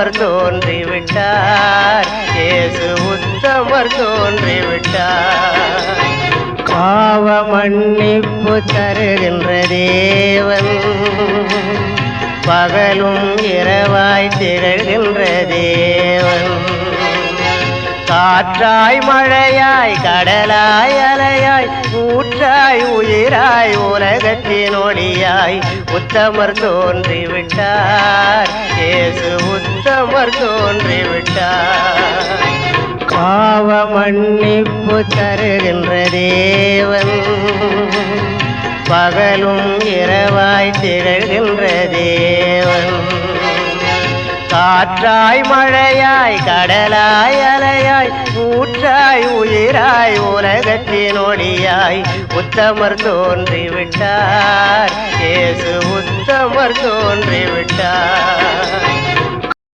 உத்தமர் தோன்றிவிட்டார், இயேசு உத்தமர் தோன்றிவிட்டார். பாவ மன்னிப்பு தருகின்ற தேவன், பகலும் இரவாய் திகழ்கின்ற தேவன், காற்றாய் மழையாய் கடலாய் அலையாய் ஊற்றாய் உயிராய் உலகத்தின் ஒளியாய் உத்தமர் தோன்றிவிட்டார், இயேசு உத்தமர் தோன்றிவிட்டார். பாவ மன்னிப்பு தருகின்ற தேவன், பகலும் இரவாய் திகழ்கின்ற தேவன், காற்றாய் மழையாய் கடலாய் அலையாய் ஊற்றாய் உயிராய் உலகத்தின் ஒளியாய் உத்தமர் தோன்றிவிட்டார், இயேசு உத்தமர் தோன்றிவிட்டார்.